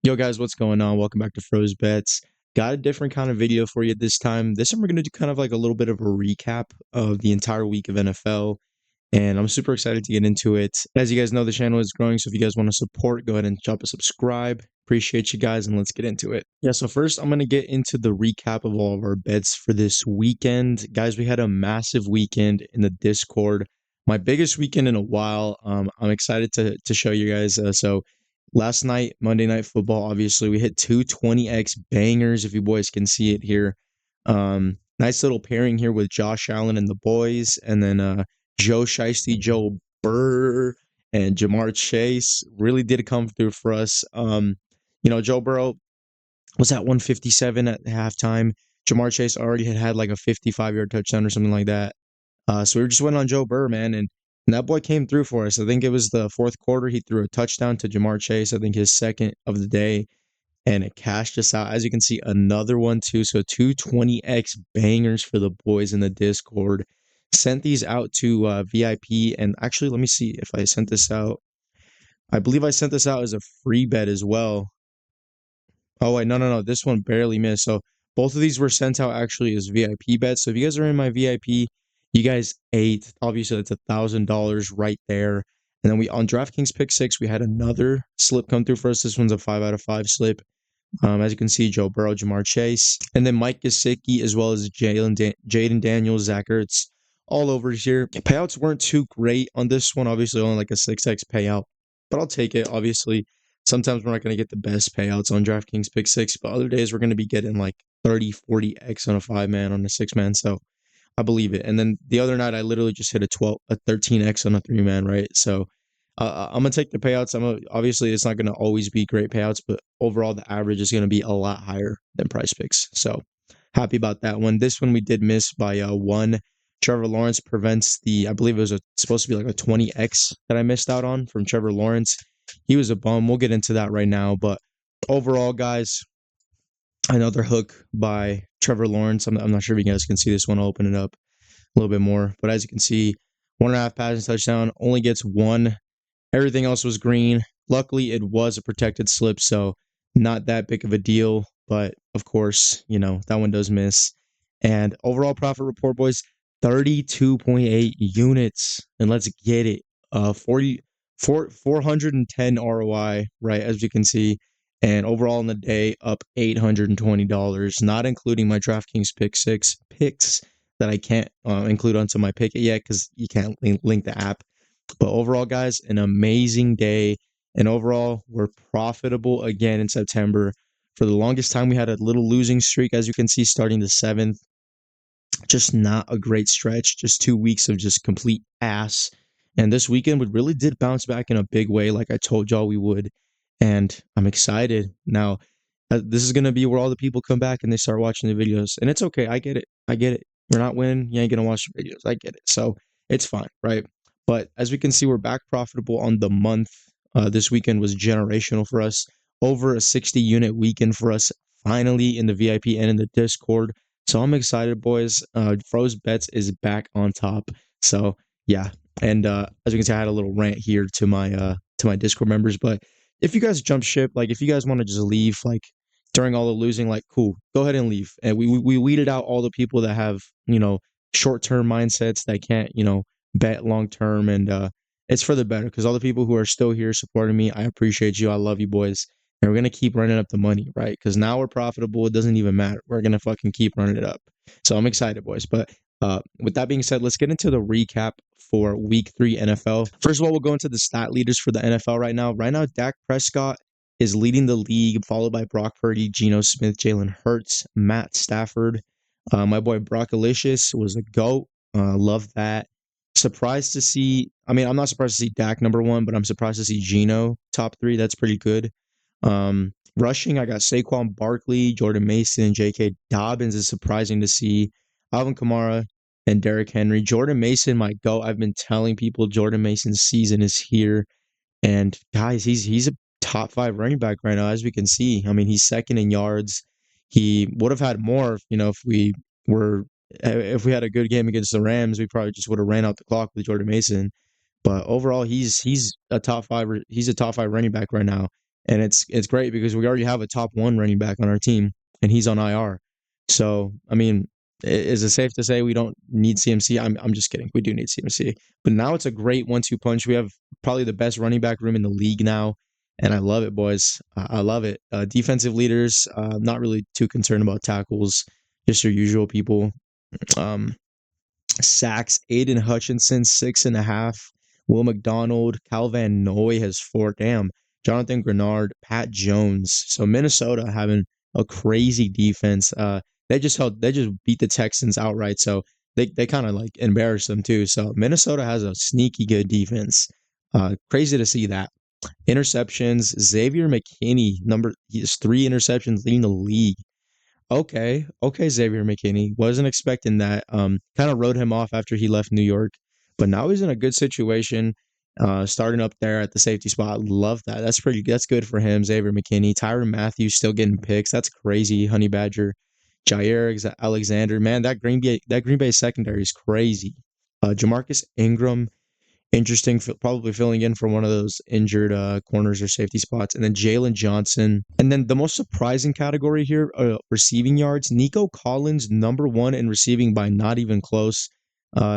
Yo guys, what's going on? Welcome back to Froze Bets. Got a different kind of video for you this time. This time we're going to do kind of like a little bit of a recap of the entire week of NFL, and I'm super excited to get into it. As you guys know, the channel is growing, so if you guys want to support, go ahead and drop a subscribe. Appreciate you guys, and let's get into it. Yeah, so first I'm going to get into the recap of all of our bets for this weekend. Guys, we had a massive weekend in the Discord. My biggest weekend in a while. I'm excited to show you guys. So last night, Monday Night Football, obviously, we hit two 20x bangers, if you boys can see it here. Nice little pairing here with Josh Allen and the boys, and then Joe Shiesty, Joe Burr, and Jamar Chase really did come through for us. Joe Burrow was at 157 at halftime. Jamar Chase already had like a 55-yard touchdown or something like that. So we just went on Joe Burr, man, and that boy came through for us. I think it was the fourth quarter. He threw a touchdown to Jamar Chase, I think his second of the day, and it cashed us out. As you can see, another one too. So two 20x bangers for the boys in the Discord. Sent these out to VIP, and actually, let me see if I sent this out. I believe I sent this out as a free bet as well. Oh, wait, no. This one barely missed. So both of these were sent out actually as VIP bets. So if you guys are in my VIP, you guys ate. Obviously, that's $1,000 right there. And then we on DraftKings Pick 6, we had another slip come through for us. This one's a 5 out of 5 slip. As you can see, Joe Burrow, Jamar Chase, and then Mike Gesicki, as well as Jaden Daniels, Zach Ertz, all over here. Payouts weren't too great on this one. Obviously, only like a 6x payout, but I'll take it. Obviously, sometimes we're not going to get the best payouts on DraftKings Pick 6, but other days we're going to be getting like 30, 40x on a 5-man, on a 6-man. So I believe it. And then the other night, I literally just hit a 13x on a 3-man, right? So I'm gonna take the payouts. Obviously it's not gonna always be great payouts, but overall the average is gonna be a lot higher than PrizePicks. So happy about that one. This one we did miss by one. Trevor Lawrence prevents I believe it was supposed to be like a 20x that I missed out on from Trevor Lawrence. He was a bum. We'll get into that right now. But overall, guys, another hook by Trevor Lawrence. I'm not sure if you guys can see this one. I'll open it up a little bit more. But as you can see, 1.5 passing touchdown, only gets one. Everything else was green. Luckily, it was a protected slip, so not that big of a deal. But of course, that one does miss. And overall profit report, boys, 32.8 units. And let's get it. 410 ROI, right, as you can see. And overall in the day, up $820, not including my DraftKings Pick 6 picks that I can't include onto my pick yet because you can't link the app. But overall, guys, an amazing day. And overall, we're profitable again in September. For the longest time, we had a little losing streak, as you can see, starting the 7th. Just not a great stretch. Just 2 weeks of just complete ass. And this weekend, we really did bounce back in a big way, like I told y'all we would. And I'm excited. Now, this is going to be where all the people come back and they start watching the videos. And it's okay. I get it. You're not winning. You ain't going to watch the videos. I get it. So it's fine, right? But as we can see, we're back profitable on the month. This weekend was generational for us. Over a 60-unit weekend for us, finally in the VIP and in the Discord. So I'm excited, boys. Froze Bets is back on top. So yeah, and as you can see, I had a little rant here to my Discord members. But if you guys jump ship, like if you guys want to just leave, like during all the losing, like cool, go ahead and leave. And we weeded out all the people that have short-term mindsets that can't bet long term, and it's for the better because all the people who are still here supporting me, I appreciate you. I love you, boys, and we're gonna keep running up the money, right? Because now we're profitable. It doesn't even matter. We're gonna fucking keep running it up. So I'm excited, boys. But with that being said, let's get into the recap for Week 3 NFL. First of all, we'll go into the stat leaders for the NFL right now. Right now, Dak Prescott is leading the league, followed by Brock Purdy, Geno Smith, Jalen Hurts, Matt Stafford. My boy Brockalicious was a GOAT. Love that. Surprised to see, I'm not surprised to see Dak number 1, but I'm surprised to see Geno top 3. That's pretty good. Rushing, I got Saquon Barkley, Jordan Mason, J.K. Dobbins is surprising to see. Alvin Kamara and Derrick Henry. Jordan Mason might go. I've been telling people Jordan Mason's season is here. And guys, he's a top 5 running back right now, as we can see. He's second in yards. He would have had more, if we had a good game against the Rams, we probably just would have ran out the clock with Jordan Mason. But overall, he's a top 5 running back right now. and it's great because we already have a top one running back on our team, and he's on IR. So I mean, is it safe to say we don't need CMC? I'm just kidding. We do need CMC, but now it's a great 1-2 punch. We have probably the best running back room in the league now, and I love it, boys. I love it. Defensive leaders, not really too concerned about tackles, just your usual people. Um, Sacks, Aiden Hutchinson, 6.5. Will McDonald, Calvin Noy has 4. Damn. Jonathan Grenard, Pat Jones. So Minnesota having a crazy defense. They just beat the Texans outright. So they kind of like embarrassed them too. So Minnesota has a sneaky good defense. Crazy to see that. Interceptions, Xavier McKinney, he has 3 interceptions leading the league. Okay, Xavier McKinney. Wasn't expecting that. Kind of wrote him off after he left New York, but now he's in a good situation. Starting up there at the safety spot. Love that. That's good for him. Xavier McKinney, Tyrann Matthew still getting picks. That's crazy. Honey Badger, Alexander. Man, that Green Bay secondary is crazy. Jamarcus Ingram, interesting, probably filling in for one of those injured corners or safety spots. And then Jalen Johnson. And then the most surprising category here, receiving yards. Nico Collins, number 1 in receiving by not even close.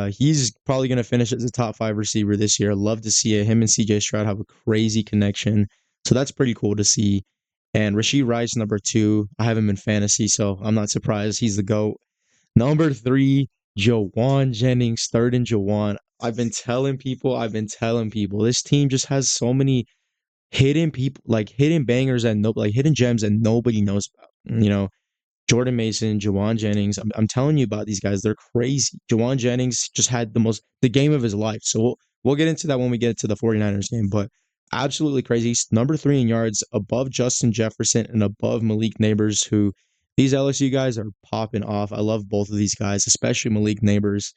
He's probably going to finish as a top 5 receiver this year. Love to see it. Him and CJ Stroud have a crazy connection. So that's pretty cool to see. And Rashee Rice, number 2. I have him in fantasy, so I'm not surprised. He's the GOAT. Number 3, Jawan Jennings, third in Jawan. I've been telling people, this team just has so many hidden people, like hidden bangers and like hidden gems that nobody knows about. Jordan Mason, Jawan Jennings. I'm telling you about these guys. They're crazy. Jawan Jennings just had the game of his life. So we'll get into that when we get to the 49ers game, but absolutely crazy. He's number 3 in yards, above Justin Jefferson and above Malik Neighbors, who these LSU guys are popping off. I love both of these guys, especially Malik Neighbors.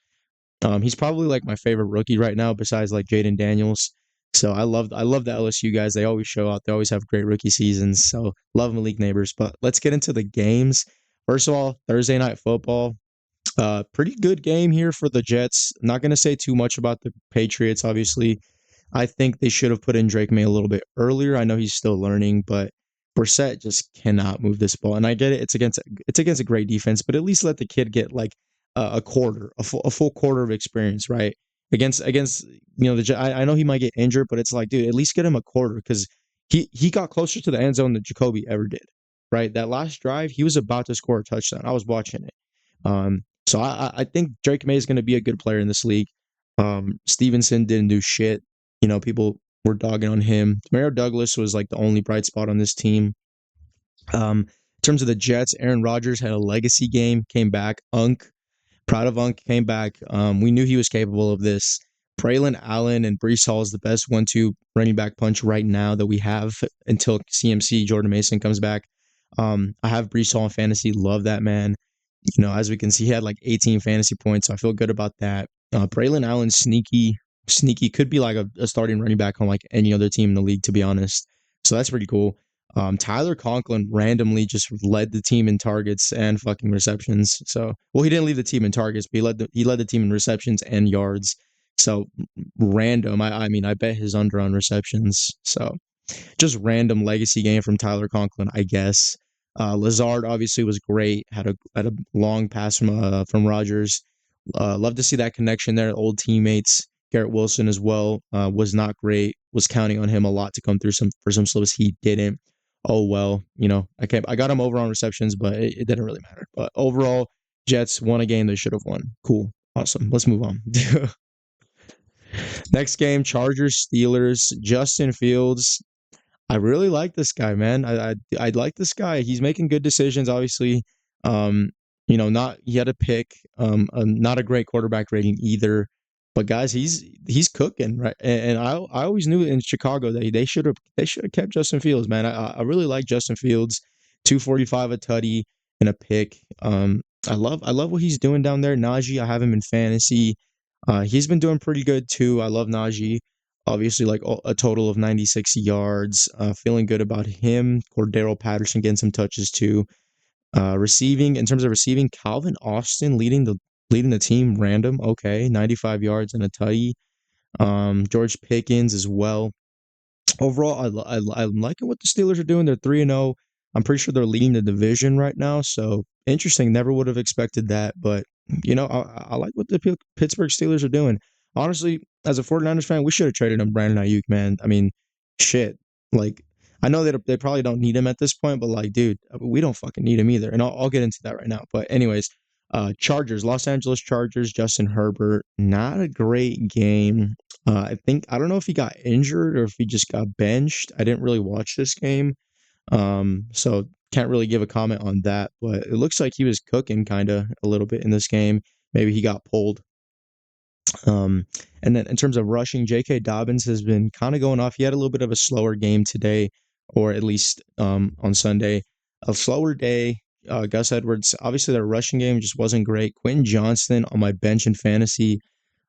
He's probably like my favorite rookie right now, besides like Jaden Daniels. So I love the LSU guys. They always show out. They always have great rookie seasons. So love Malik Neighbors. But let's get into the games. First of all, Thursday night football. Pretty good game here for the Jets. Not going to say too much about the Patriots, obviously. I think they should have put in Drake May a little bit earlier. I know he's still learning, but Brissett just cannot move this ball. And I get it; it's against a great defense, but at least let the kid get like a quarter, a full quarter of experience, right? Against I know he might get injured, but it's like, dude, at least get him a quarter because he got closer to the end zone than Jacoby ever did, right? That last drive, he was about to score a touchdown. I was watching it. So I think Drake May is going to be a good player in this league. Stevenson didn't do shit. People were dogging on him. Mario Douglas was like the only bright spot on this team. In terms of the Jets, Aaron Rodgers had a legacy game, came back. Proud of Unk, came back. We knew he was capable of this. Braylon Allen and Breece Hall is the best 1-2 running back punch right now that we have until CMC Jordan Mason comes back. I have Breece Hall in fantasy. Love that man. As we can see, he had like 18 fantasy points, so I feel good about that. Braylon Allen, sneaky, could be like a starting running back on like any other team in the league, to be honest. So that's pretty cool. Tyler Conklin randomly just led the team in targets and fucking receptions. So, well, he didn't lead the team in targets, but he led the team in receptions and yards. So random. I mean, I bet his under on receptions. So just random legacy game from Tyler Conklin, I guess. Lazard obviously was great. Had a long pass from Rodgers. Love to see that connection there. Old teammates. Garrett Wilson as well was not great. Was counting on him a lot to come through for some slips. He didn't. Oh well, I got him over on receptions, but it didn't really matter. But overall, Jets won a game they should have won. Cool, awesome. Let's move on. Next game, Chargers Steelers. Justin Fields. I really like this guy, man. I like this guy. He's making good decisions. Obviously, not he had a pick. Not a great quarterback rating either. But guys, he's cooking, right? And I always knew in Chicago that they should have kept Justin Fields, man. I really like Justin Fields, 245 a tutty and a pick. I love what he's doing down there. Najee, I have him in fantasy. He's been doing pretty good too. I love Najee. Obviously, like a total of 96 yards. Feeling good about him. Cordero Patterson getting some touches too. Receiving, in terms of receiving, Calvin Austin leading the team. Random, okay, 95 yards and a tutty. George Pickens as well. overall, I'm liking what the Steelers are doing. They're 3-0. I'm pretty sure they're leading the division right now. So interesting. Never would have expected that. But, I like what the Pittsburgh Steelers are doing. Honestly, as a 49ers fan, we should have traded him Brandon Ayuk, man. I mean, shit. Like, I know that they probably don't need him at this point, but like, dude, we don't fucking need him either. And I'll get into that right now. But anyways, Chargers, Los Angeles Chargers, Justin Herbert, not a great game. I don't know if he got injured or if he just got benched. I didn't really watch this game, so can't really give a comment on that. But it looks like he was cooking kind of a little bit in this game. Maybe he got pulled. Um, and then in terms of rushing, J.K. Dobbins has been kind of going off. He had a little bit of a slower game today, or at least on Sunday. A slower day. Gus Edwards, obviously their rushing game just wasn't great. Quentin Johnston on my bench in fantasy.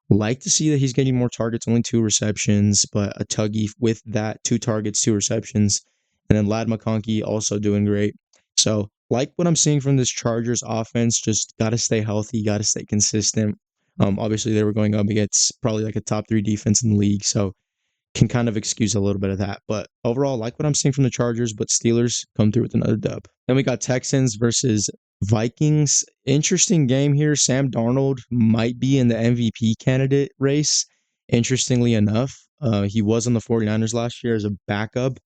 Like to see that he's getting more targets, only 2 receptions, but a Tuggy with that, 2 targets, 2 receptions. And then Lad McConkey also doing great. So like what I'm seeing from this Chargers offense, just got to stay healthy, got to stay consistent. Obviously, they were going up against probably like a top 3 defense in the league, so can kind of excuse a little bit of that. But overall, like what I'm seeing from the Chargers, but Steelers come through with another dub. Then we got Texans versus Vikings. Interesting game here. Sam Darnold might be in the MVP candidate race. Interestingly enough, he was on the 49ers last year as a backup,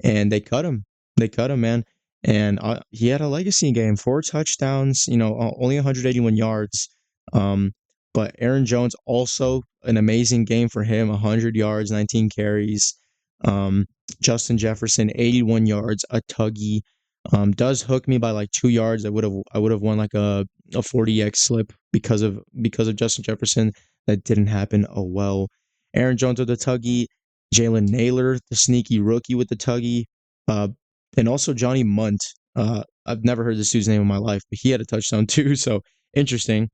and they cut him. They cut him, man. And he had a legacy game, 4 touchdowns, only 181 yards. Um, but Aaron Jones also an amazing game for him, 100 yards, 19 carries. Um, Justin Jefferson, 81 yards, a Tuggy. Does hook me by like 2 yards. I would have won like a 40x slip because of Justin Jefferson. That didn't happen. Oh well. Aaron Jones with the Tuggy, Jalen Naylor, the sneaky rookie with the Tuggy, uh, and also Johnny Munt. I've never heard this dude's name in my life, but he had a touchdown too. So interesting.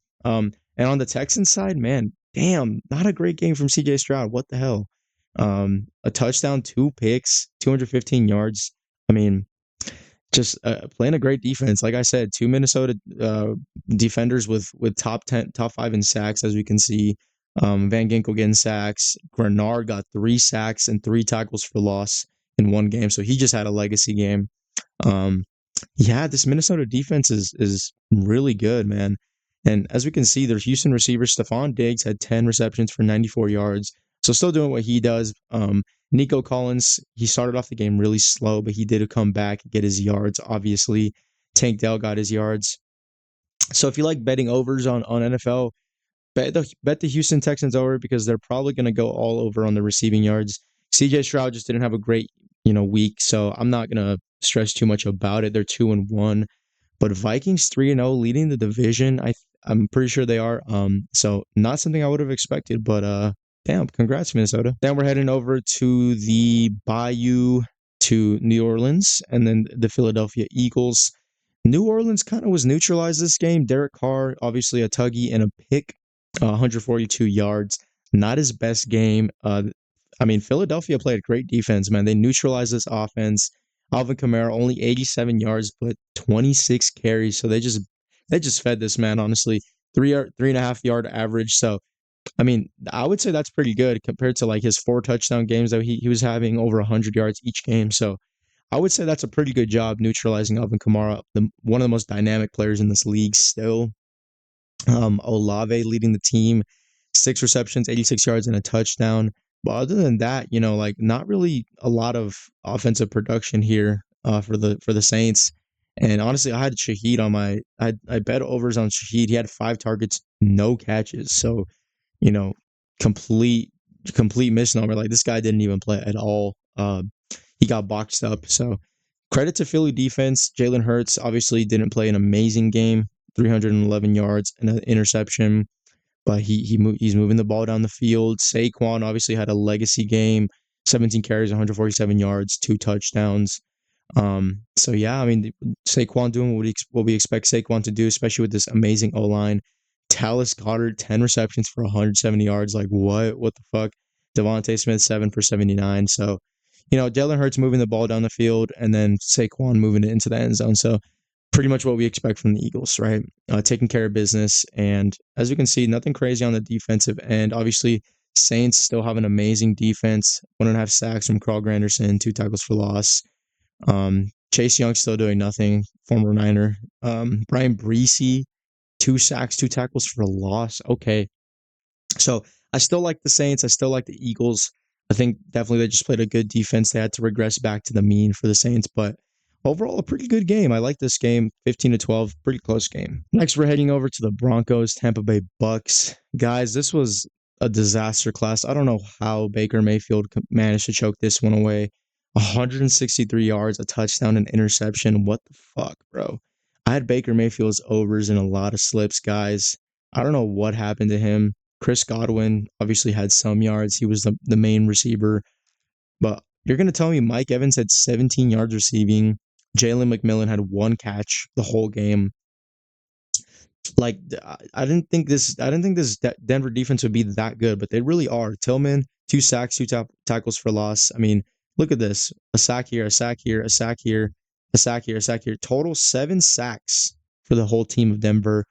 And on the Texans side, man, damn, not a great game from CJ Stroud. What the hell? A touchdown, 2 picks, 215 yards. I mean, just playing a great defense. Like I said, 2 Minnesota defenders with top 10, top 5 in sacks, as we can see. Van Ginkel getting sacks. Grenard got 3 sacks and 3 tackles for loss in one game. So he just had a legacy game. Um, yeah, this Minnesota defense is really good, man. And as we can see, their Houston receiver Stephon Diggs had 10 receptions for 94 yards. So still doing what he does. Nico Collins, he started off the game really slow, but he did come back and get his yards, obviously. Tank Dell got his yards. So if you like betting overs on NFL, bet the Houston Texans over because they're probably going to go all over on the receiving yards. CJ Stroud just didn't have a great, week, so I'm not going to stress too much about it. They're 2-1, but Vikings 3-0 leading the division. I'm pretty sure they are. So not something I would have expected, but damn, congrats Minnesota. Then we're heading over to the Bayou to New Orleans and then the Philadelphia Eagles. New Orleans kind of was neutralized this game. Derek Carr, obviously a Tuggy and a pick, 142 yards. Not his best game. Philadelphia played great defense, man. They neutralized this offense. Alvin Kamara only 87 yards, but 26 carries. So they just fed this man, honestly. 3.5 yard average. So I would say that's pretty good compared to like his 4 touchdown games that he was having over 100 yards each game. So I would say that's a pretty good job neutralizing Alvin Kamara, one of the most dynamic players in this league still. Olave leading the team, 6 receptions, 86 yards, and a touchdown. But other than that, like not really a lot of offensive production here for the Saints. And honestly, I had Shaheed on I bet overs on Shaheed. He had 5 targets, no catches. So, you know, complete complete misnomer. Like this guy didn't even play at all. He got boxed up. So credit to Philly defense. Jalen Hurts obviously didn't play an amazing game, 311 yards and an interception, but he's moving the ball down the field. Saquon obviously had a legacy game, 17 carries, 147 yards, 2 touchdowns. So yeah, Saquon doing what we expect Saquon to do, especially with this amazing O line. Tallis Goddard, 10 receptions for 170 yards. Like what? What the fuck? Devontae Smith, 7 for 79. So, Jalen Hurts moving the ball down the field, and then Saquon moving it into the end zone. So pretty much what we expect from the Eagles, right? Taking care of business. And as we can see, nothing crazy on the defensive end. Obviously, Saints still have an amazing defense. 1.5 sacks from Carl Granderson, 2 tackles for loss. Chase Young still doing nothing, former Niner. Brian Breesy, 2 sacks, 2 tackles for loss. Okay. So I still like the Saints. I still like the Eagles. I think definitely they just played a good defense. They had to regress back to the mean for the Saints, but overall a pretty good game. I like this game. 15-12, pretty close game. Next, we're heading over to the Broncos, Tampa Bay Bucks. Guys, this was a disaster class. I don't know how Baker Mayfield managed to choke this one away. 163 yards, a touchdown, an interception. What the fuck, bro? I had Baker Mayfield's overs and a lot of slips, guys. I don't know what happened to him. Chris Godwin obviously had some yards. He was the main receiver. But you're going to tell me Mike Evans had 17 yards receiving. Jalen McMillan had 1 catch the whole game. Like I didn't think this Denver defense would be that good, but they really are. Tillman, 2 sacks, 2 tackles for loss. I mean, look at this. A sack here, a sack here, a sack here, a sack here, a sack here. Total 7 sacks for the whole team of Denver.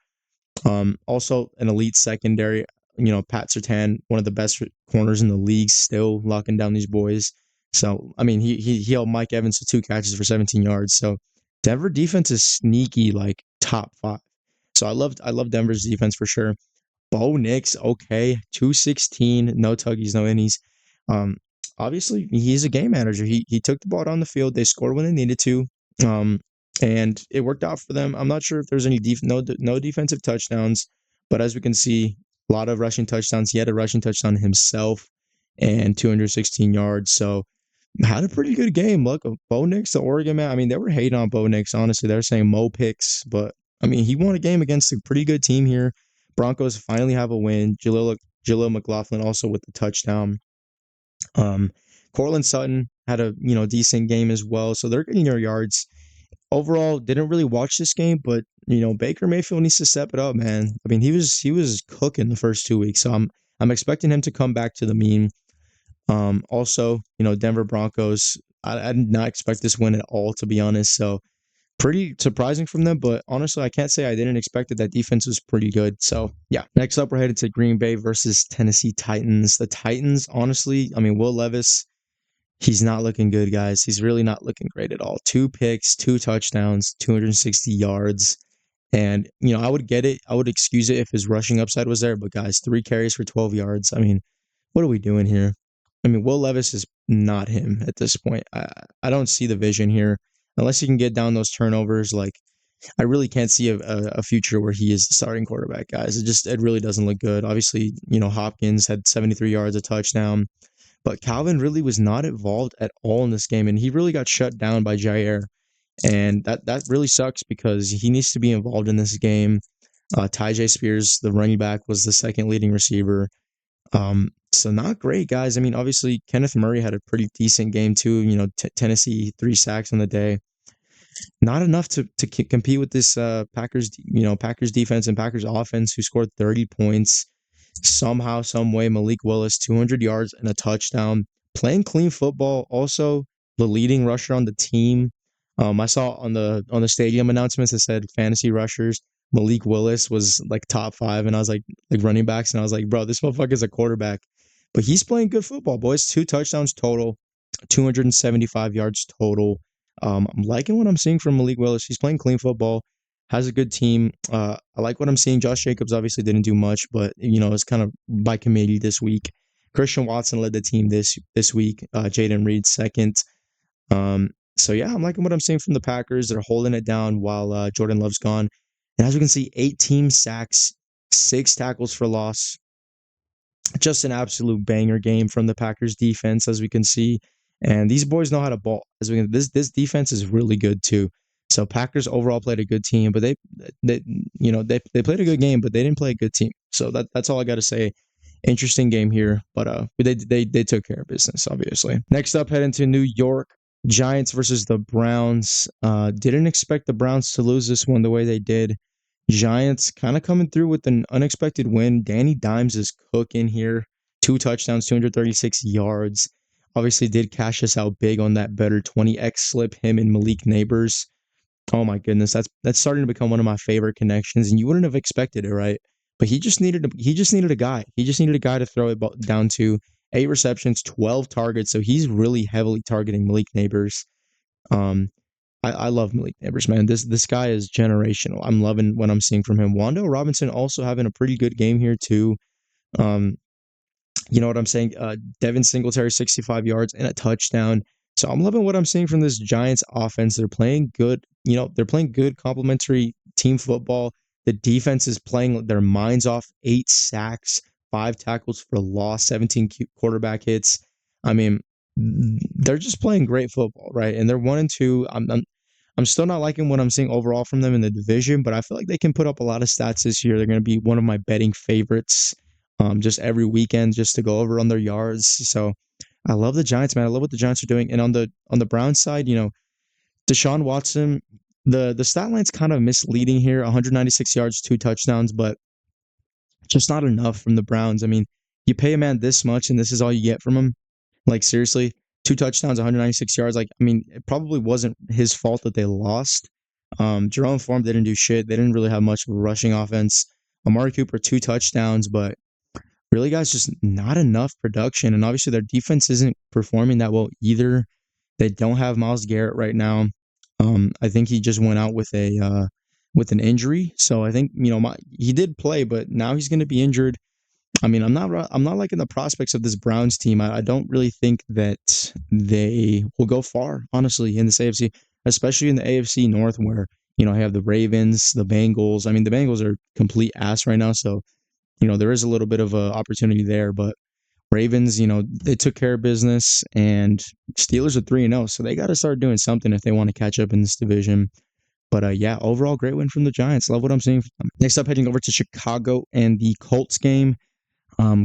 Also an elite secondary. Pat Surtain, one of the best corners in the league, still locking down these boys. So, I mean, he held Mike Evans to 2 catches for 17 yards. So, Denver defense is sneaky, like top 5. So I love Denver's defense for sure. Bo Nix, okay, 216, no tuggies, no innies. Obviously he's a game manager. He took the ball down the field. They scored when they needed to. And it worked out for them. I'm not sure if there's any no defensive touchdowns, but as we can see, a lot of rushing touchdowns. He had a rushing touchdown himself and 216 yards. So had a pretty good game. Look, Bo Nix, the Oregon man. I mean, they were hating on Bo Nix, honestly. They were saying Mo picks, but I mean, he won a game against a pretty good team here. Broncos finally have a win. Jaleel McLaughlin also with the touchdown. Cortland Sutton had a decent game as well. So they're getting their yards. Overall, didn't really watch this game, but Baker Mayfield needs to step it up, man. I mean, he was cooking the first 2 weeks, so I'm expecting him to come back to the mean. Also, Denver Broncos. I did not expect this win at all, to be honest. So pretty surprising from them, but honestly, I can't say I didn't expect it. That defense was pretty good. So yeah. Next up, we're headed to Green Bay versus Tennessee Titans. The Titans, honestly, I mean, Will Levis. He's not looking good, guys. He's really not looking great at all. 2 picks, 2 touchdowns, 260 yards. And, I would get it. I would excuse it if his rushing upside was there. But, guys, 3 carries for 12 yards. I mean, what are we doing here? I mean, Will Levis is not him at this point. I don't see the vision here. Unless he can get down those turnovers, like, I really can't see a future where he is the starting quarterback, guys. It really doesn't look good. Obviously, Hopkins had 73 yards, a touchdown. But Calvin really was not involved at all in this game, and he really got shut down by Jair. And that really sucks because he needs to be involved in this game. Tyjae Spears, the running back, was the second leading receiver. So not great, guys. I mean, obviously, Kenneth Murray had a pretty decent game too. Tennessee, 3 sacks on the day. Not enough to compete with this Packers defense and Packers offense, who scored 30 points. Somehow, some way, Malik Willis, 200 yards and a touchdown. Playing clean football. Also, the leading rusher on the team. I saw on the stadium announcements it said fantasy rushers. Malik Willis was like top 5, and I was like running backs, and I was like, bro, this motherfucker's a quarterback. But he's playing good football, boys. 2 touchdowns total, 275 yards total. I'm liking what I'm seeing from Malik Willis. He's playing clean football. Has a good team. I like what I'm seeing. Josh Jacobs obviously didn't do much, but it's kind of by committee this week. Christian Watson led the team this week. Jaden Reed second. So yeah, I'm liking what I'm seeing from the Packers. They're holding it down while Jordan Love's gone. And as we can see, 18 sacks, 6 tackles for loss. Just an absolute banger game from the Packers defense, as we can see. And these boys know how to ball. This defense is really good too. So Packers overall played a good team, but they played a good game, but they didn't play a good team. So that's all I got to say. Interesting game here, but they took care of business, obviously. Next up, heading to New York, Giants versus the Browns. Didn't expect the Browns to lose this one the way they did. Giants kind of coming through with an unexpected win. Danny Dimes is cooking here. 2 touchdowns, 236 yards. Obviously did cash us out big on that better 20x slip, him and Malik Neighbors. Oh my goodness, that's starting to become one of my favorite connections, and you wouldn't have expected it, right? but he just needed a guy. He just needed a guy to throw it down to. 8 receptions, 12 targets. So he's really heavily targeting Malik Neighbors. Um, I love Malik Neighbors, man. This guy is generational. I'm loving what I'm seeing from him. Wando Robinson also having a pretty good game here too. Um, you know what I'm saying? Devin Singletary, 65 yards and a touchdown. So I'm loving what I'm seeing from this Giants offense. They're playing good. They're playing good complementary team football. The defense is playing their minds off. 8 sacks, 5 tackles for loss, 17 quarterback hits. I mean, they're just playing great football, right? And they're 1-2. I'm still not liking what I'm seeing overall from them in the division, but I feel like they can put up a lot of stats this year. They're going to be one of my betting favorites just every weekend just to go over on their yards. So I love the Giants, man. I love what the Giants are doing. And on the Browns side, Deshaun Watson, the stat line's kind of misleading here. 196 yards, 2 touchdowns, but just not enough from the Browns. I mean, you pay a man this much and this is all you get from him. Like seriously, 2 touchdowns, 196 yards. Like, I mean, it probably wasn't his fault that they lost. Jerome Form didn't do shit. They didn't really have much of a rushing offense. Amari Cooper, 2 touchdowns, but really, guys, just not enough production. And obviously, their defense isn't performing that well either. They don't have Myles Garrett right now. I think he just went out with an injury. So I think he did play, but now he's going to be injured. I mean, I'm not liking the prospects of this Browns team. I don't really think that they will go far, honestly, in this AFC, especially in the AFC North, where you have the Ravens, the Bengals. I mean, the Bengals are complete ass right now, so there is a little bit of a opportunity there, but Ravens, they took care of business, and Steelers are 3-0, so they got to start doing something if they want to catch up in this division. But yeah, overall, great win from the Giants. Love what I'm seeing from them. Next up, heading over to Chicago and the Colts game.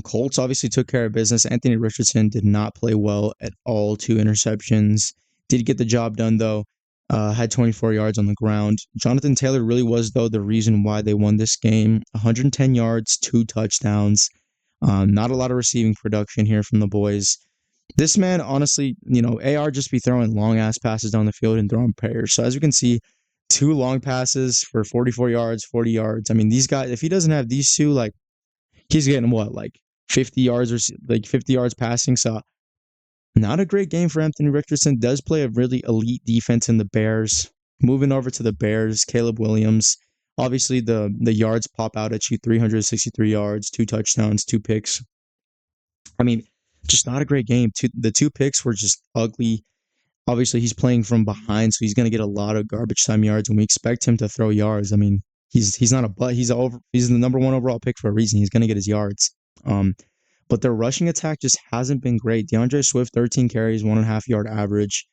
Colts obviously took care of business. Anthony Richardson did not play well at all. 2 interceptions. Did get the job done, though. Had 24 yards on the ground. Jonathan Taylor really was, though, the reason why they won this game. 110 yards, 2 touchdowns. Not a lot of receiving production here from the boys. This man, honestly, AR just be throwing long-ass passes down the field and throwing prayers. So as you can see, 2 long passes for 44 yards, 40 yards. I mean, these guys, if he doesn't have these two, like, he's getting what, like 50 yards or like 50 yards passing. So not a great game for Anthony Richardson. Does play a really elite defense in the Bears. Moving over to the Bears, Caleb Williams. Obviously, the yards pop out at you, 363 yards, 2 touchdowns, 2 picks. I mean, just not a great game. The 2 picks were just ugly. Obviously, he's playing from behind, so he's going to get a lot of garbage time yards, and we expect him to throw yards. I mean, he's not a butt. He's the number 1 overall pick for a reason. He's going to get his yards. But their rushing attack just hasn't been great. DeAndre Swift, 13 carries, 1.5 yard average.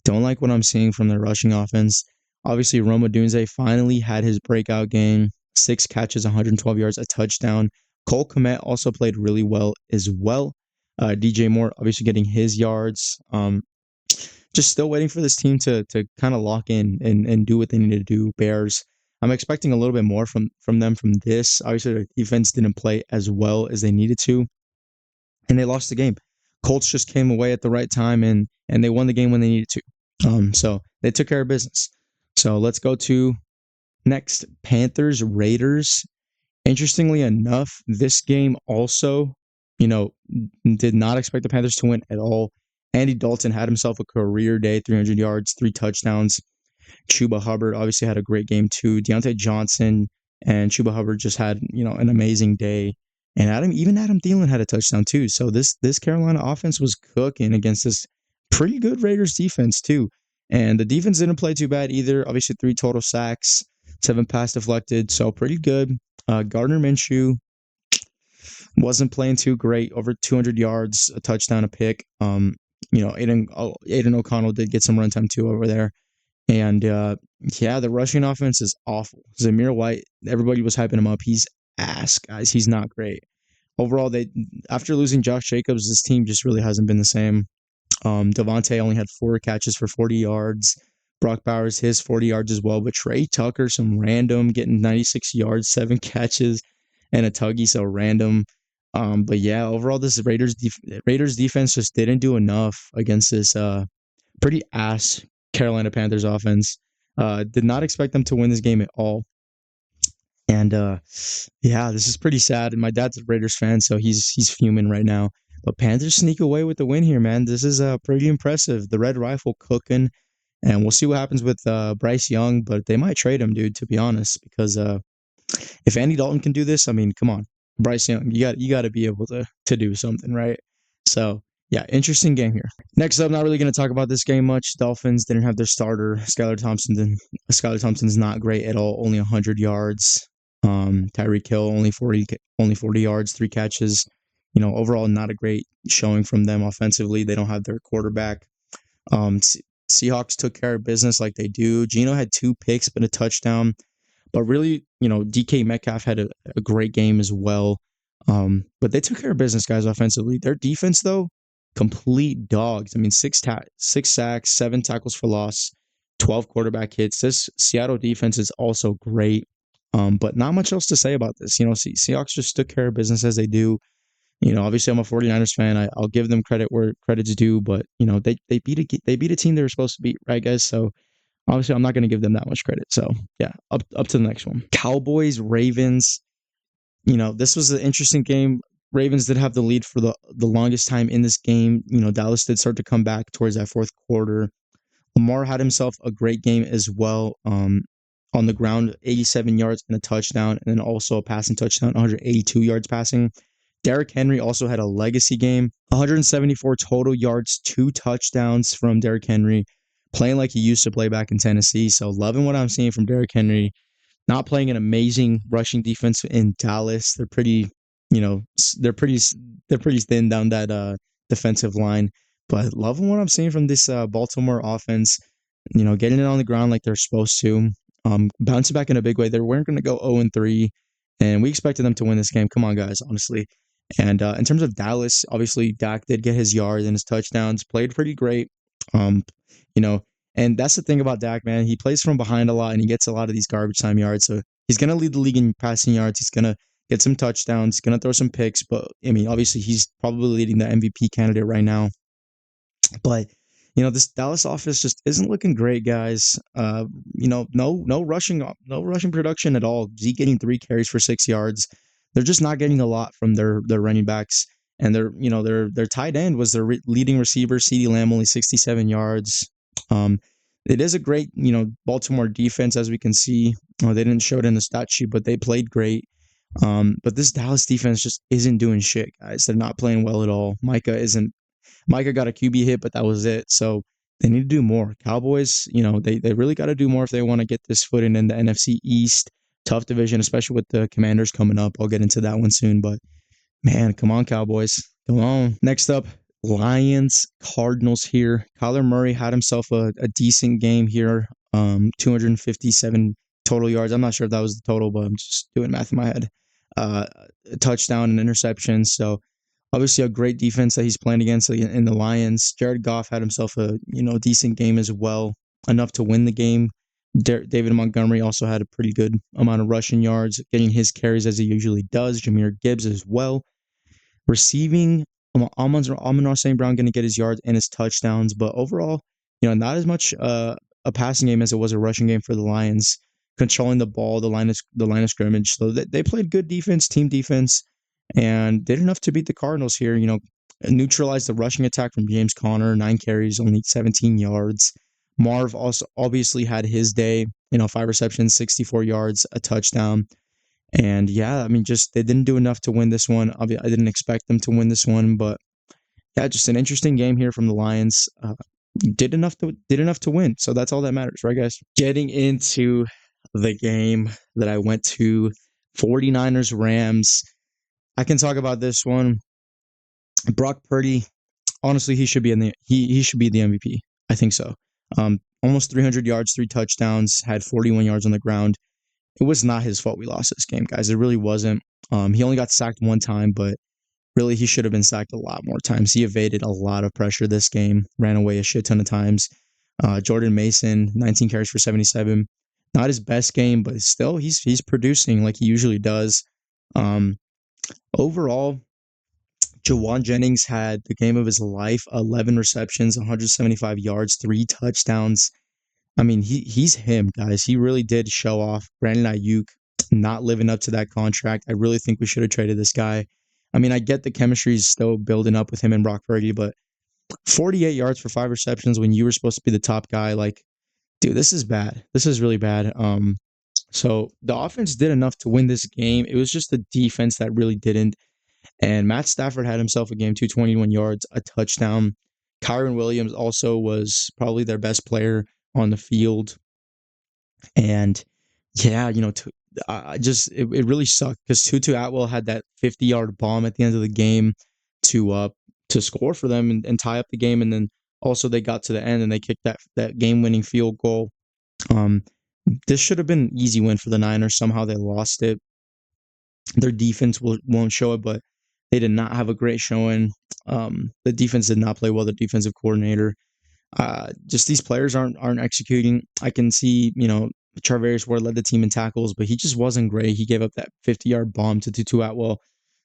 Don't like what I'm seeing from their rushing offense. Obviously, Rome Odunze finally had his breakout game. 6 catches, 112 yards, a touchdown. Cole Kmet also played really well as well. DJ Moore obviously getting his yards. Just still waiting for this team to kind of lock in and do what they need to do. Bears, I'm expecting a little bit more from them from this. Obviously, their defense didn't play as well as they needed to, and they lost the game. Colts just came away at the right time, and they won the game when they needed to. So they took care of business. So let's go to next, Panthers, Raiders. Interestingly enough, this game also, did not expect the Panthers to win at all. Andy Dalton had himself a career day, 300 yards, 3 touchdowns. Chuba Hubbard obviously had a great game too. Deontay Johnson and Chuba Hubbard just had, an amazing day. And Adam Thielen had a touchdown too. So this Carolina offense was cooking against this pretty good Raiders defense too. And the defense didn't play too bad either. Obviously 3 total sacks, 7 pass deflected. So pretty good. Gardner Minshew wasn't playing too great. Over 200 yards, a touchdown, a pick. Aiden O'Connell did get some runtime too over there. And the rushing offense is awful. Zamir White, everybody was hyping him up. He's ass, guys. He's not great. Overall, after losing Josh Jacobs, this team just really hasn't been the same. Devontae only had 4 catches for 40 yards. Brock Bowers, his 40 yards as well. But Trey Tucker, some random, getting 96 yards, 7 catches, and a tuggy, so random. But yeah, overall, this Raiders defense just didn't do enough against this pretty ass Carolina Panthers offense. Did not expect them to win this game at all. And yeah, this is pretty sad. And my dad's a Raiders fan, so he's fuming right now. But Panthers sneak away with the win here, man. This is pretty impressive. The Red Rifle cooking, and we'll see what happens with Bryce Young, but they might trade him, dude. To be honest, because if Andy Dalton can do this, I mean, come on, Bryce Young, you got to be able to do something, right? So yeah, interesting game here. Next up, not really going to talk about this game much. Dolphins didn't have their starter, Skylar Thompson. Skylar Thompson's not great at all. Only 100 yards. Tyreek Hill only 40 yards, 3 catches. Overall, not a great showing from them offensively. They don't have their quarterback. Um, Seahawks took care of business like they do. Geno had 2 picks but a touchdown. But really, DK Metcalf had a great game as well. But they took care of business, guys, offensively. Their defense, though, complete dogs. I mean, six sacks, 7 tackles for loss, 12 quarterback hits. This Seattle defense is also great. But not much else to say about this. Seahawks just took care of business as they do. Obviously I'm a 49ers fan. I'll give them credit where credit's due, but they beat a team they were supposed to beat, right, guys? So obviously I'm not going to give them that much credit. So yeah, up to the next one. Cowboys, Ravens. This was an interesting game. Ravens did have the lead for the longest time in this game. Dallas did start to come back towards that fourth quarter. Lamar had himself a great game as well. On the ground, 87 yards and a touchdown, and then also a passing touchdown, 182 yards passing. Derrick Henry also had a legacy game, 174 total yards, 2 touchdowns from Derrick Henry, playing like he used to play back in Tennessee. So loving what I'm seeing from Derrick Henry. Not playing an amazing rushing defense in Dallas. They're pretty, they're pretty thin down that defensive line. But loving what I'm seeing from this Baltimore offense. Getting it on the ground like they're supposed to. Bouncing back in a big way. They weren't going to go 0-3, and we expected them to win this game. Come on, guys, honestly. And in terms of Dallas, obviously Dak did get his yards and his touchdowns. Played pretty great. Um, you know, and that's the thing about Dak, man. He plays from behind a lot, and he gets a lot of these garbage time yards. So he's gonna lead the league in passing yards. He's gonna get some touchdowns. He's gonna throw some picks. But I mean, obviously, he's probably leading the MVP candidate right now. But this Dallas offense just isn't looking great, guys. No rushing production at all. Zeke getting 3 carries for 6 yards. They're just not getting a lot from their running backs, and their tight end was their leading receiver, CeeDee Lamb, only 67 yards. It is a great Baltimore defense, as we can see. They didn't show it in the stat sheet, but they played great. But this Dallas defense just isn't doing shit, guys. They're not playing well at all. Micah got a QB hit, but that was it. So they need to do more. Cowboys, they really got to do more if they want to get this footing in the NFC East. Tough division, especially with the Commanders coming up. I'll get into that one soon, but man, come on, Cowboys. Come on. Next up, Lions, Cardinals here. Kyler Murray had himself a decent game here. 257 total yards. I'm not sure if that was the total, but I'm just doing math in my head. A touchdown and interception. So obviously a great defense that he's playing against in the Lions. Jared Goff had himself a decent game as well, enough to win the game. David Montgomery also had a pretty good amount of rushing yards, getting his carries as he usually does. Jahmyr Gibbs as well. Receiving, Amon-Ra St. Brown going to get his yards and his touchdowns, but overall, not as much a passing game as it was a rushing game for the Lions. Controlling the ball, the line of scrimmage. So they played good defense, team defense, and did enough to beat the Cardinals here. Neutralized the rushing attack from James Conner, 9 carries, only 17 yards. Marv also obviously had his day, 5 receptions, 64 yards, a touchdown. And yeah, I mean, just they didn't do enough to win this one. I didn't expect them to win this one, but yeah, just an interesting game here from the Lions. Did enough to win. So that's all that matters, right, guys? Getting into the game that I went to, 49ers Rams. I can talk about this one. Brock Purdy, honestly, he should be he should be the MVP. I think so. Almost 300 yards, 3 touchdowns, had 41 yards on the ground. It was not his fault we lost this game, guys. It really wasn't. He only got sacked 1 time, but really he should have been sacked a lot more times. He evaded a lot of pressure this game, ran away a shit ton of times. Jordan Mason, 19 carries for 77. Not his best game, but still he's producing like he usually does. Overall, Jawan Jennings had the game of his life, 11 receptions, 175 yards, 3 touchdowns. I mean, he's him, guys. He really did show off. Brandon Ayuk, not living up to that contract. I really think we should have traded this guy. I mean, I get the chemistry is still building up with him and Brock Purdy, but 48 yards for 5 receptions when you were supposed to be the top guy, like, dude, this is bad. This is really bad. So the offense did enough to win this game. It was just the defense that really didn't. And Matt Stafford had himself a game, 221 yards, a touchdown. Kyron Williams also was probably their best player on the field. And yeah, it really sucked because Tutu Atwell had that 50-yard bomb at the end of the game to score for them and tie up the game. And then also they got to the end and they kicked that game-winning field goal. This should have been an easy win for the Niners. Somehow they lost it. Their defense won't show it, but they did not have a great showing. The defense did not play well. The defensive coordinator. Just these players aren't executing. I can see, Charvarius Ward led the team in tackles, but he just wasn't great. He gave up that 50-yard bomb to Tutu Atwell.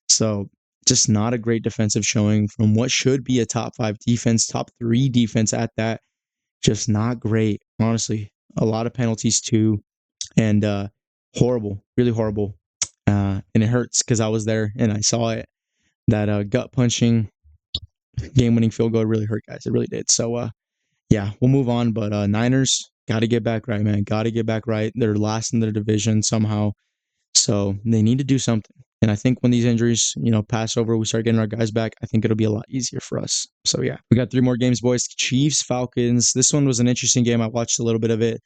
So just not a great defensive showing from what should be a top 5 defense, top 3 defense at that. Just not great, honestly. A lot of penalties too, and horrible, really horrible. And it hurts because I was there and I saw it. That gut punching game-winning field goal really hurt, guys. It really did. So yeah, we'll move on. But Niners got to get back right, man. Got to get back right. They're last in their division somehow, so they need to do something. And I think when these injuries, pass over, we start getting our guys back, I think it'll be a lot easier for us. So yeah, we got 3 more games, boys. Chiefs, Falcons. This one was an interesting game. I watched a little bit of it.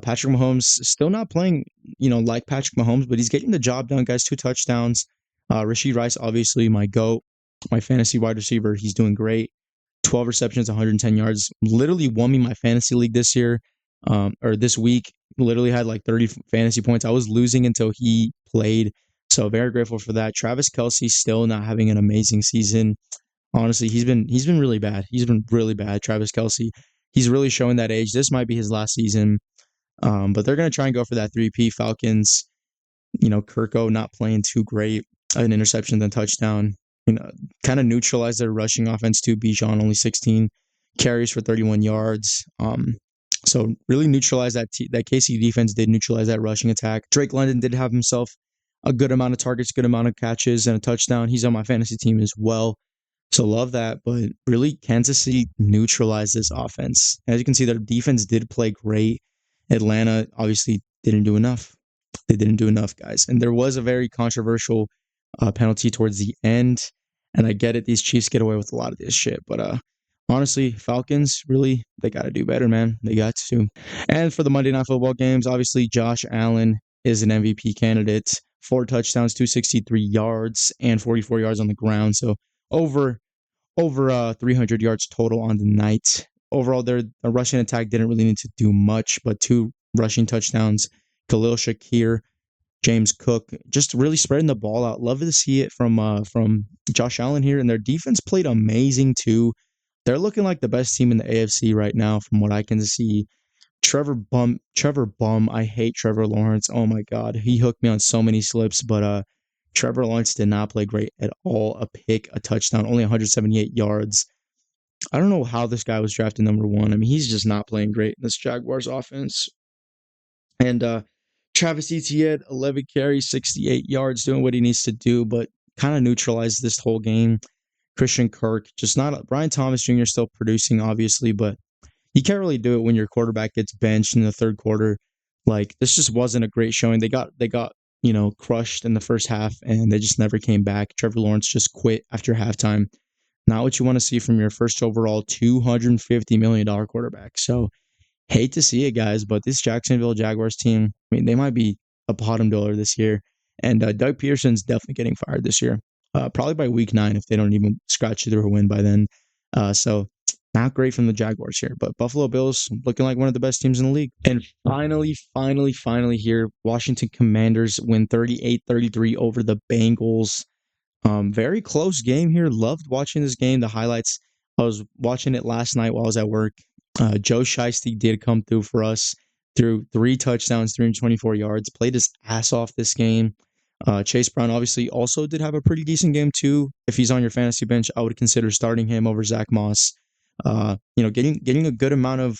Patrick Mahomes still not playing, like Patrick Mahomes, but he's getting the job done, guys. 2 touchdowns. Rashid Rice, obviously my GOAT, my fantasy wide receiver. He's doing great. 12 receptions, 110 yards. Literally won me my fantasy league this year, or this week. Literally had like 30 fantasy points. I was losing until he played. So very grateful for that. Travis Kelce still not having an amazing season. Honestly, he's been really bad. He's been really bad. Travis Kelce. He's really showing that age. This might be his last season. But they're going to try and go for that 3P. Falcons, Kirko not playing too great. An interception, then touchdown. Kind of neutralize their rushing offense too. Bijan only 16 carries for 31 yards. So really neutralize that KC defense did neutralize that rushing attack. Drake London did have himself a good amount of targets, good amount of catches, and a touchdown. He's on my fantasy team as well. So love that. But really, Kansas City neutralized this offense. As you can see, their defense did play great. Atlanta obviously didn't do enough. They didn't do enough, guys. And there was a very controversial penalty towards the end. And I get it. These Chiefs get away with a lot of this shit. But honestly, Falcons, really, they got to do better, man. They got to. And for the Monday Night Football games, obviously, Josh Allen is an MVP candidate. 4 touchdowns, 263 yards, and 44 yards on the ground. So over 300 yards total on the night. Overall, their rushing attack didn't really need to do much, but 2 rushing touchdowns. Khalil Shakir, James Cook, just really spreading the ball out. Love to see it from Josh Allen here, and their defense played amazing too. They're looking like the best team in the AFC right now, from what I can see. Trevor Bum. I hate Trevor Lawrence. Oh my God, he hooked me on so many slips. But Trevor Lawrence did not play great at all. A pick, a touchdown, only 178 yards. I don't know how this guy was drafted number 1. I mean, he's just not playing great in this Jaguars offense. And Travis Etienne, 11 carries, 68 yards, doing what he needs to do, but kind of neutralized this whole game. Christian Kirk, just not. Brian Thomas Jr. still producing, obviously, but you can't really do it when your quarterback gets benched in the third quarter. Like, this just wasn't a great showing. They got crushed in the first half, and they just never came back. Trevor Lawrence just quit after halftime. Not what you want to see from your first overall $250 million quarterback. So, hate to see it, guys, but this Jacksonville Jaguars team, I mean, they might be a bottom dweller this year. And Doug Peterson's definitely getting fired this year. Probably by week 9 if they don't even scratch through a win by then. So not great from the Jaguars here. But Buffalo Bills looking like one of the best teams in the league. And finally here, Washington Commanders win 38-33 over the Bengals. Very close game here. Loved watching this game. The highlights. I was watching it last night while I was at work. Joe Shiesty did come through for us. Threw 3 touchdowns, 324 yards. Played his ass off this game. Chase Brown obviously also did have a pretty decent game too. If he's on your fantasy bench, I would consider starting him over Zach Moss. Getting a good amount of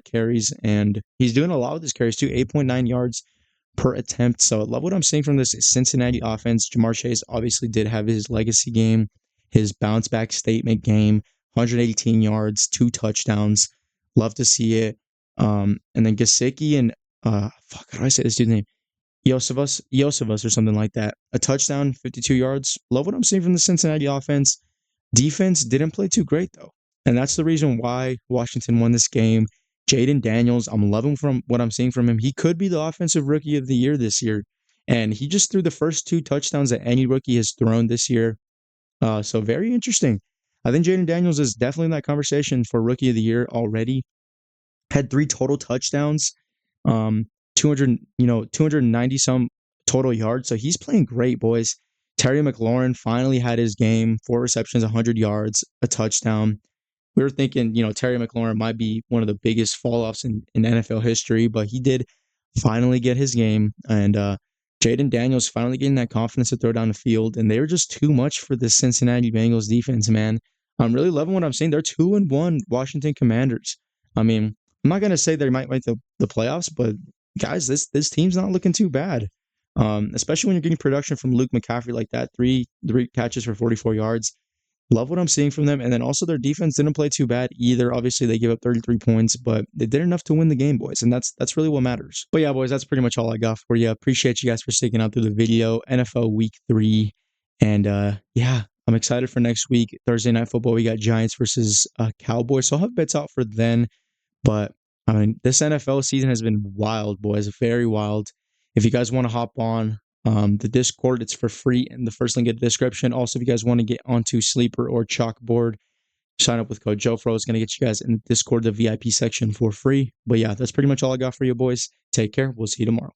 carries, and he's doing a lot with his carries too. 8.9 yards per attempt. So I love what I'm seeing from this Cincinnati offense. Jamar Chase obviously did have his legacy game, his bounce back statement game, 118 yards, 2 touchdowns. Love to see it. And then Gesicki and how do I say this dude's name? Yosevus or something like that. A touchdown, 52 yards. Love what I'm seeing from the Cincinnati offense. Defense didn't play too great though. And that's the reason why Washington won this game. Jaden Daniels, I'm loving from what I'm seeing from him. He could be the offensive rookie of the year this year. And he just threw the first 2 touchdowns that any rookie has thrown this year. So very interesting. I think Jaden Daniels is definitely in that conversation for rookie of the year already. Had 3 total touchdowns, 200, 290 some total yards. So he's playing great, boys. Terry McLaurin finally had his game, 4 receptions, 100 yards, a touchdown. We were thinking, Terry McLaurin might be one of the biggest fall-offs in NFL history, but he did finally get his game. And Jaden Daniels finally getting that confidence to throw down the field. And they were just too much for the Cincinnati Bengals defense, man. I'm really loving what I'm seeing. They're 2-1 Washington Commanders. I mean, I'm not gonna say they might make the playoffs, but guys, this team's not looking too bad. Especially when you're getting production from Luke McCaffrey like that, three catches for 44 yards. Love what I'm seeing from them, and then also their defense didn't play too bad either. Obviously, they gave up 33 points, but they did enough to win the game, boys, and that's really what matters. But yeah, boys, that's pretty much all I got for you. Appreciate you guys for sticking out through the video. NFL Week 3, and yeah, I'm excited for next week. Thursday Night Football, we got Giants versus Cowboys, so I'll have bets out for then. But I mean, this NFL season has been wild, boys, very wild. If you guys want to hop on the Discord, it's for free in the first link in the description. Also, if you guys want to get onto Sleeper or Chalkboard, sign up with code JoeFroze. It's going to get you guys in the Discord, the VIP section for free. But yeah, that's pretty much all I got for you, boys. Take care. We'll see you tomorrow.